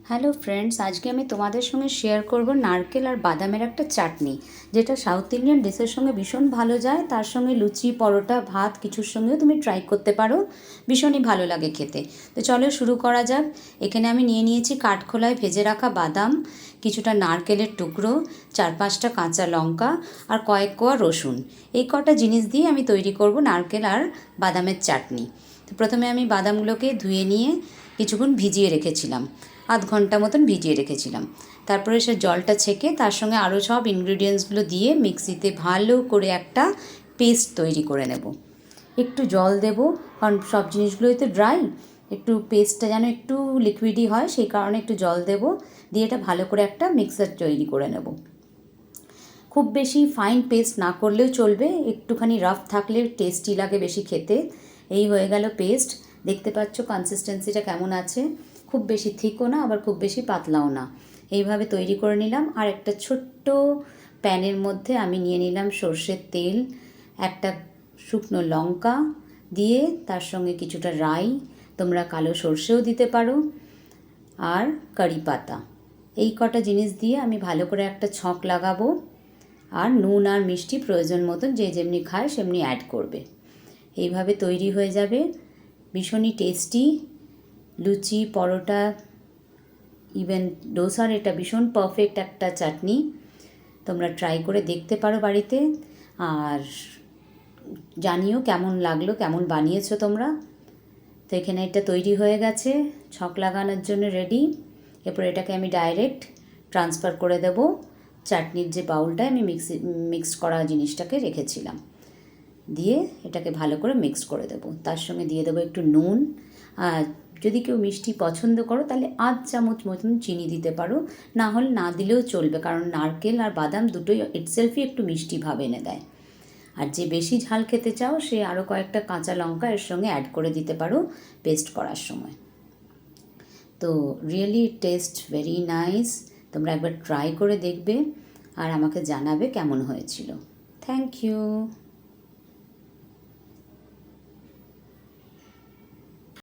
Hello friends, আজকে আমি তোমাদের সঙ্গে শেয়ার করব নারকেল আর বাদামের একটা চাটনি, যেটা সাউথ ইন্ডিয়ান ডিশের সঙ্গে ভীষণ ভালো যায়। তার সঙ্গে লুচি, পরোটা, ভাত কিছুর সঙ্গেও তুমি ট্রাই করতে পারো, ভীষণই ভালো লাগে খেতে। তো চলো শুরু করা যাক। এখানে আমি নিয়ে নিয়েছি কাঠখোলায় ভেজে রাখা বাদাম, কিছুটা নারকেলের টুকরো, 4-5টা কাঁচা লঙ্কা আর কয়েক কোয়া রসুন। এই কটা জিনিস দিয়ে আমি তৈরি করব নারকেল আর বাদামের চাটনি। তো প্রথমে আমি বাদামগুলোকে ধুয়ে নিয়ে কিছুক্ষণ ভিজিয়ে রেখেছিলাম, আধ ঘন্টা মতন ভিজিয়ে রেখেছিলাম। তারপরে সে জলটা ছেঁকে তার সঙ্গে আরও সব ইনগ্রিডিয়েন্টসগুলো দিয়ে মিক্সিতে ভালো করে একটা পেস্ট তৈরি করে নেব। একটু জল দেব, কারণ সব জিনিসগুলোই তো ড্রাই, একটু পেস্টটা যেন একটু লিকুইডই হয়, সেই কারণে একটু জল দেব। দিয়ে এটা ভালো করে একটা মিক্সার তৈরি করে নেব। খুব বেশি ফাইন পেস্ট না করলেও চলবে, একটুখানি রাফ থাকলে টেস্টি লাগে বেশি খেতে। এই হয়ে গেল পেস্ট। দেখতে পাচ্ছ কনসিস্টেন্সিটা কেমন আছে, খুব বেশি থিকও না আবার খুব বেশি পাতলাও না। এইভাবে তৈরি করে নিলাম। আর একটা ছোট্ট প্যানের মধ্যে আমি নিয়ে নিলাম সর্ষের তেল, একটা শুকনো লঙ্কা দিয়ে তার সঙ্গে কিছুটা রাই, তোমরা কালো সর্ষেও দিতে পারো, আর কারি পাতা। এই কটা জিনিস দিয়ে আমি ভালো করে একটা ছক লাগাবো। আর নুন আর মিষ্টি প্রয়োজন মতন যে যেমনি খায় সেমনি অ্যাড করবে। এইভাবে তৈরি হয়ে যাবে ভীষণই টেস্টি লুচি, পরোটা, ইভেন ডোসার এটা ভীষণ পারফেক্ট একটা চাটনি। তোমরা ট্রাই করে দেখতে পারো বাড়িতে, আর জানিও কেমন লাগলো, কেমন বানিয়েছো তোমরা। তো এখানে এটা তৈরি হয়ে গেছে, ছক লাগানোর জন্য রেডি। এরপর এটাকে আমি ডাইরেক্ট ট্রান্সফার করে দেব চাটনির যে বাউলটায় আমি মিক্সড করা জিনিসটাকে রেখেছিলাম। দিয়ে এটাকে ভালো করে মিক্স করে দেব। তার সঙ্গে দিয়ে দেবো একটু নুন, আর যদি কেউ মিষ্টি পছন্দ করো তাহলে আধ চামচ মতন চিনি দিতে পারো, না হলে না দিলেও চলবে, কারণ নারকেল আর বাদাম দুটোই ইটসেলফই একটু মিষ্টি ভাব এনে দেয়। আর যে বেশি ঝাল খেতে চাও সে আরও কয়েকটা কাঁচা লঙ্কা এর সঙ্গে অ্যাড করে দিতে পারো পেস্ট করার সময়। তো রিয়েলি টেস্ট ভেরি নাইস। তোমরা একবার ট্রাই করে দেখবে আর আমাকে জানাবে কেমন হয়েছিল। Thank you.